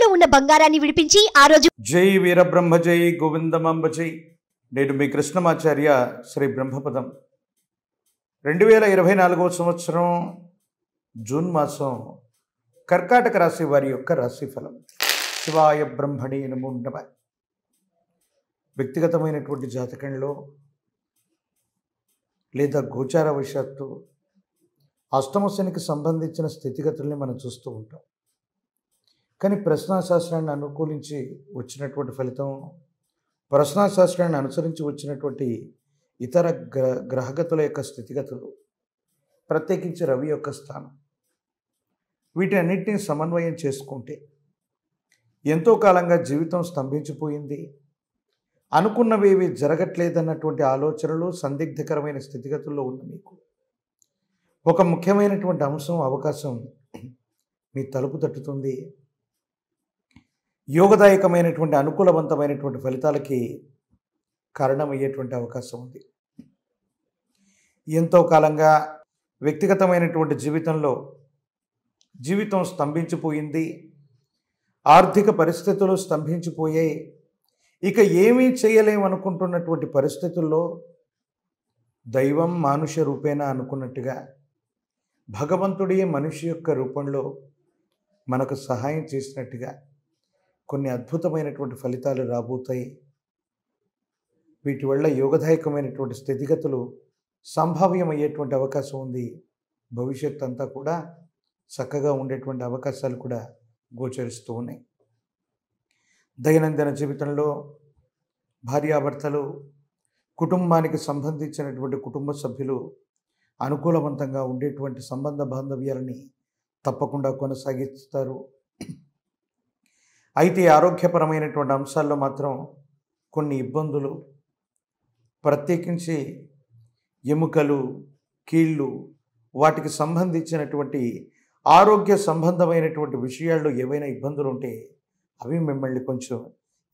తాకట్టులో ఉన్న బంగారాన్ని విడిపించి ఆ రోజు జై వీరబ్రహ్మ జై గోవిందమాంబ జై. నేను మీ కృష్ణమాచార్య శ్రీ బ్రహ్మపదం. 2024 సంవత్సరం జూన్ మాసం కర్కాటక రాశి వారి యొక్క రాశిఫలం. శివాయ బ్రహ్మణి నమో నమః. వ్యక్తిగతమైనటువంటి జాతకంలో లేదా గోచార వశాత్తు అష్టమ శనికి సంబంధించిన స్థితిగతుల్ని మనం చూస్తూ ఉంటాం. కానీ ప్రశ్నాశాస్త్రాన్ని అనుకూలించి వచ్చినటువంటి ఫలితం, ప్రశ్నాశాస్త్రాన్ని అనుసరించి వచ్చినటువంటి ఇతర గ్రహగతుల యొక్క స్థితిగతులు, ప్రత్యేకించి రవి యొక్క స్థానం, వీటన్నిటిని సమన్వయం చేసుకుంటే ఎంతో కాలంగా జీవితం స్తంభించిపోయింది, అనుకున్నవేవి జరగట్లేదన్నటువంటి ఆలోచనలు, సందిగ్ధకరమైన స్థితిగతుల్లో ఉన్న మీకు ఒక ముఖ్యమైనటువంటి అంశం, అవకాశం మీ తలుపు తట్టుతుంది. యోగదాయకమైనటువంటి అనుకూలవంతమైనటువంటి ఫలితాలకి కారణమయ్యేటువంటి అవకాశం ఉంది. ఎంతో కాలంగా వ్యక్తిగతమైనటువంటి జీవితం స్తంభించిపోయింది, ఆర్థిక పరిస్థితులు స్తంభించిపోయాయి. ఇక ఏమీ చేయలేమనుకుంటున్నటువంటి పరిస్థితుల్లో దైవం మానుష రూపేణ అనుకున్నట్టుగా భగవంతుడి మనిషి యొక్క రూపంలో మనకు సహాయం చేసినట్టుగా కొన్ని అద్భుతమైనటువంటి ఫలితాలు రాబోతాయి. వీటి వల్ల యోగదాయకమైనటువంటి స్థితిగతులు సంభావ్యమయ్యేటువంటి అవకాశం ఉంది. భవిష్యత్తు అంతా కూడా చక్కగా ఉండేటువంటి అవకాశాలు కూడా గోచరిస్తూ ఉన్నాయి. దైనందిన జీవితంలో భార్యాభర్తలు, కుటుంబానికి సంబంధించినటువంటి కుటుంబ సభ్యులు అనుకూలవంతంగా ఉండేటువంటి సంబంధ బాంధవ్యాలని తప్పకుండా కొనసాగిస్తారు. అయితే ఆరోగ్యపరమైనటువంటి అంశాల్లో మాత్రం కొన్ని ఇబ్బందులు, ప్రత్యేకించి ఎముకలు, కీళ్ళు, వాటికి సంబంధించినటువంటి ఆరోగ్య సంబంధమైనటువంటి విషయాల్లో ఏవైనా ఇబ్బందులు ఉంటే అవి మిమ్మల్ని కొంచెం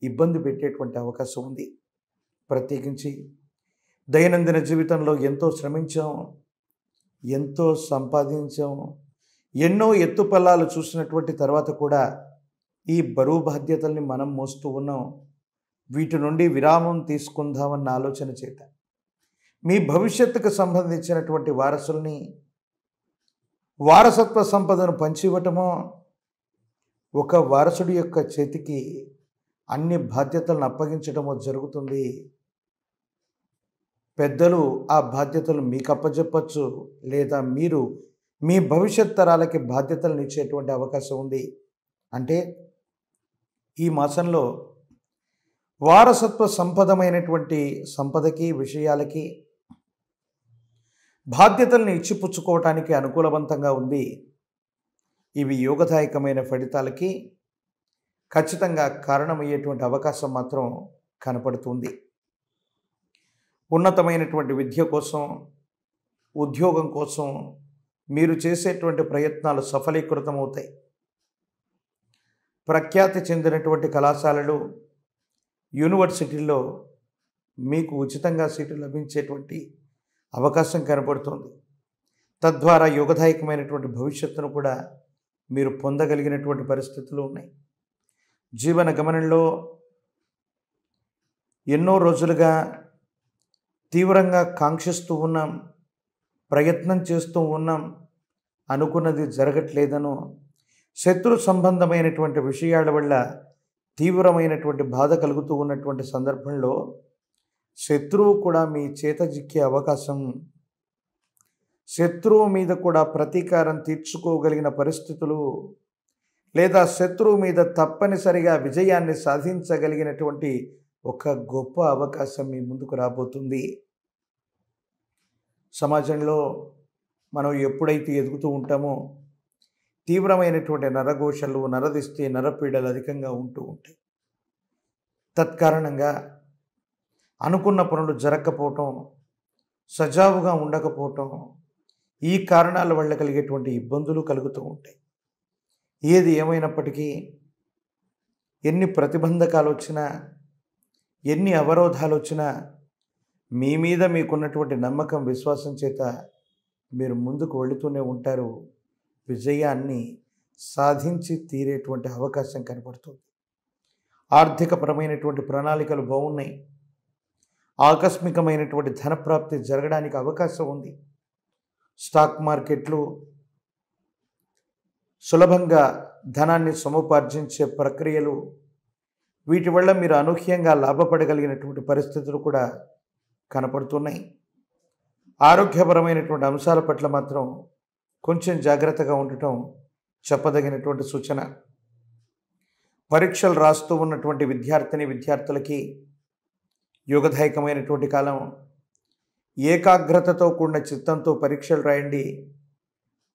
ఇబ్బంది పెట్టేటువంటి అవకాశం ఉంది. ప్రత్యేకించి దైనందిన జీవితంలో ఎంతో శ్రమించాం, ఎంతో సంపాదించాం, ఎన్నో ఎత్తుపల్లాలు చూసినటువంటి తర్వాత కూడా ఈ బరువు బాధ్యతల్ని మనం మోస్తూ ఉన్నాం. వీటి నుండి విరామం తీసుకుందామన్న ఆలోచన చేత మీ భవిష్యత్తుకు సంబంధించినటువంటి వారసుల్ని, వారసత్వ సంపదను పంచివ్వటమో, ఒక వారసుడి యొక్క చేతికి అన్ని బాధ్యతలను అప్పగించడమో జరుగుతుంది. పెద్దలు ఆ బాధ్యతలు మీకు అప్పచెప్పచ్చు, లేదా మీరు మీ భవిష్యత్ తరాలకి బాధ్యతలను ఇచ్చేటువంటి అవకాశం ఉంది. అంటే ఈ మాసంలో వారసత్వ సంపదమైనటువంటి సంపదకి, విషయాలకి బాధ్యతల్ని ఇచ్చిపుచ్చుకోవటానికి అనుకూలవంతంగా ఉంది. ఇవి యోగదాయకమైన ఫలితాలకి ఖచ్చితంగా కారణమయ్యేటువంటి అవకాశం మాత్రం కనపడుతుంది. ఉన్నతమైనటువంటి విద్య కోసం, ఉద్యోగం కోసం మీరు చేసేటువంటి ప్రయత్నాలు సఫలీకృతమవుతాయి. ప్రఖ్యాతి చెందినటువంటి కళాశాలలు, యూనివర్సిటీల్లో మీకు ఉచితంగా సీటు లభించేటువంటి అవకాశం కనపడుతుంది. తద్వారా యోగదాయకమైనటువంటి భవిష్యత్తును కూడా మీరు పొందగలిగినటువంటి పరిస్థితులు ఉన్నాయి. జీవన గమనంలో ఎన్నో రోజులుగా తీవ్రంగా కాంక్షిస్తూ ఉన్నాం, ప్రయత్నం చేస్తూ ఉన్నాం, అనుకున్నది జరగట్లేదనో, శత్రు సంబంధమైనటువంటి విషయాల వల్ల తీవ్రమైనటువంటి బాధ కలుగుతూ ఉన్నటువంటి సందర్భంలో శత్రువు కూడా మీ చేత చిక్కే అవకాశం, శత్రువు మీద కూడా ప్రతీకారం తీర్చుకోగలిగిన పరిస్థితులు, లేదా శత్రువు మీద తప్పనిసరిగా విజయాన్ని సాధించగలిగినటువంటి ఒక గొప్ప అవకాశం మీ ముందుకు రాబోతుంది. సమాజంలో మనం ఎప్పుడైతే ఎదుగుతూ ఉంటామో తీవ్రమైనటువంటి నరఘోషలు, నరదిష్టి, నరపీడలు అధికంగా ఉంటూ ఉంటాయి. తత్కారణంగా అనుకున్న పనులు జరగకపోవటం, సజావుగా ఉండకపోవటం, ఈ కారణాల వల్ల కలిగేటువంటి ఇబ్బందులు కలుగుతూ ఉంటాయి. ఏది ఏమైనప్పటికీ ఎన్ని ప్రతిబంధకాలు వచ్చినా, ఎన్ని అవరోధాలు వచ్చినా మీ మీద మీకున్నటువంటి నమ్మకం, విశ్వాసం చేత మీరు ముందుకు వెళుతూనే ఉంటారు. విజయాన్ని సాధించి తీరేటువంటి అవకాశం కనపడుతుంది. ఆర్థికపరమైనటువంటి ప్రణాళికలు బాగున్నాయి. ఆకస్మికమైనటువంటి ధనప్రాప్తి జరగడానికి అవకాశం ఉంది. స్టాక్ మార్కెట్లు సులభంగా ధనాన్ని సముపార్జించే ప్రక్రియలు, వీటి వల్ల మీరు అనూహ్యంగా లాభపడగలిగినటువంటి పరిస్థితులు కూడా కనపడుతున్నాయి. ఆరోగ్యపరమైనటువంటి అంశాల పట్ల మాత్రం కొంచెం జాగ్రత్తగా ఉండటం చెప్పదగినటువంటి సూచన. పరీక్షలు రాస్తూ ఉన్నటువంటి విద్యార్థులకి యోగదాయకమైనటువంటి కాలం. ఏకాగ్రతతో కూడిన చిత్తంతో పరీక్షలు రాయండి.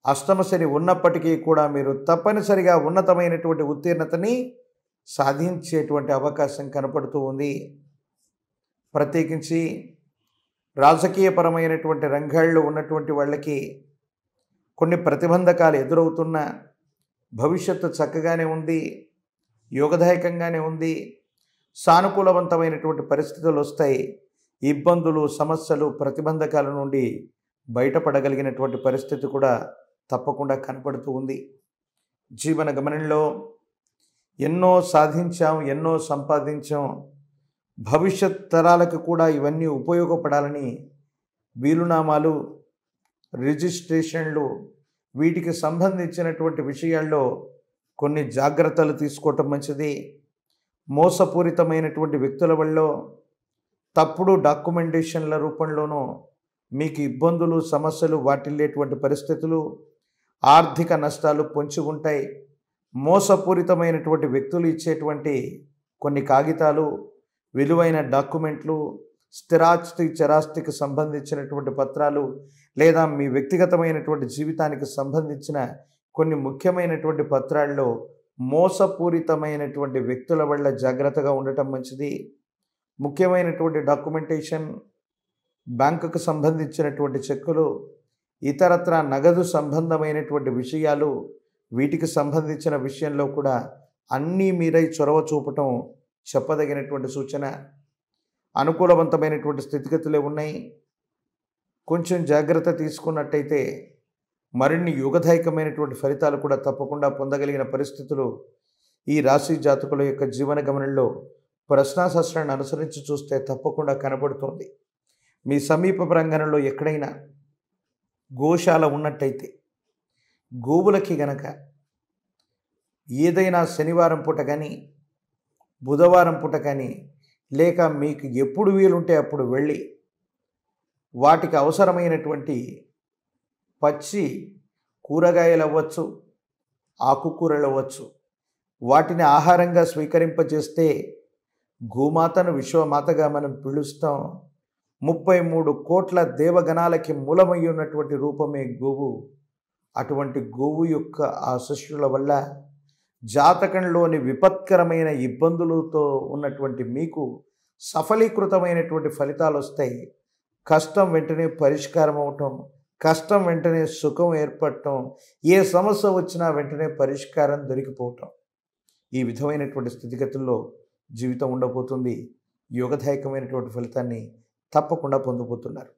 అష్టమ శని ఉన్నప్పటికీ కూడా మీరు తప్పనిసరిగా ఉన్నతమైనటువంటి ఉత్తీర్ణతని సాధించేటువంటి అవకాశం కనపడుతూ ఉంది. ప్రత్యేకించి రాజకీయపరమైనటువంటి రంగాల్లో ఉన్నటువంటి వాళ్ళకి కొన్ని ప్రతిబంధకాలు ఎదురవుతున్న భవిష్యత్తు చక్కగానే ఉంది, యోగదాయకంగానే ఉంది. సానుకూలవంతమైనటువంటి పరిస్థితులు వస్తాయి. ఇబ్బందులు, సమస్యలు, ప్రతిబంధకాల నుండి బయటపడగలిగినటువంటి పరిస్థితి కూడా తప్పకుండా కనపడుతూ ఉంది. జీవన గమనంలో ఎన్నో సాధించాం, ఎన్నో సంపాదించాం. భవిష్యత్ తరాలకు కూడా ఇవన్నీ ఉపయోగపడాలని వీలునామాలు, రిజిస్ట్రేషన్లు, వీటికి సంబంధించినటువంటి విషయాల్లో కొన్ని జాగ్రత్తలు తీసుకోవటం మంచిది. మోసపూరితమైనటువంటి వ్యక్తుల వల్ల తప్పుడు డాక్యుమెంటేషన్ల రూపంలోనూ మీకు ఇబ్బందులు, సమస్యలు వాటిల్లేటువంటి పరిస్థితులు, ఆర్థిక నష్టాలు పొంచి ఉంటాయి. మోసపూరితమైనటువంటి వ్యక్తులు ఇచ్చేటువంటి కొన్ని కాగితాలు, విలువైన డాక్యుమెంట్లు, స్థిరాస్తి, చరాస్తికి సంబంధించినటువంటి పత్రాలు, లేదా మీ వ్యక్తిగతమైనటువంటి జీవితానికి సంబంధించిన కొన్ని ముఖ్యమైనటువంటి పత్రాల్లో మోసపూరితమైనటువంటి వ్యక్తుల వల్ల జాగ్రత్తగా ఉండటం మంచిది. ముఖ్యమైనటువంటి డాక్యుమెంటేషన్, బ్యాంకుకు సంబంధించినటువంటి చెక్కులు, ఇతరత్ర నగదు సంబంధమైనటువంటి విషయాలు, వీటికి సంబంధించిన విషయంలో కూడా అన్నీ మీరై చొరవ చూపటం చెప్పదగినటువంటి సూచన. అనుకూలవంతమైనటువంటి స్థితిగతులే ఉన్నాయి. కొంచెం జాగ్రత్త తీసుకున్నట్టయితే మరిన్ని యుగదాయకమైనటువంటి ఫలితాలు కూడా తప్పకుండా పొందగలిగిన పరిస్థితులు ఈ రాశి జాతకుల యొక్క జీవన గమనంలో ప్రశ్నాశాస్త్రాన్ని అనుసరించి చూస్తే తప్పకుండా కనబడుతోంది. మీ సమీప ప్రాంగణంలో ఎక్కడైనా గోశాల ఉన్నట్టయితే గోవులకి గనక ఏదైనా శనివారం పూట కానీ, బుధవారం పూట కానీ, లేక మీకు ఎప్పుడు వీలుంటే అప్పుడు వెళ్ళి వాటికి అవసరమైనటువంటి పచ్చి కూరగాయలు అవ్వచ్చు, ఆకుకూరలు అవ్వచ్చు, వాటిని ఆహారంగా స్వీకరింపజేస్తే గోమాతను విశ్వమాతగా మనం పిలుస్తాం. 33 కోట్ల దేవగణాలకి మూలమై ఉన్నటువంటి రూపమే గోవు. అటువంటి గోవు యొక్క ఆశీస్సుల వల్ల జాతకంలోని విపత్కరమైన ఇబ్బందులతో ఉన్నటువంటి మీకు సఫలీకృతమైనటువంటి ఫలితాలు వస్తాయి. కష్టం వెంటనే పరిష్కారం అవటం, కష్టం వెంటనే సుఖం ఏర్పడటం, ఏ సమస్య వచ్చినా వెంటనే పరిష్కారం దొరికిపోవటం, ఈ విధమైనటువంటి స్థితిగతుల్లో జీవితం ఉండబోతుంది. యోగదాయకమైనటువంటి ఫలితాన్ని తప్పకుండా పొందబోతున్నారు.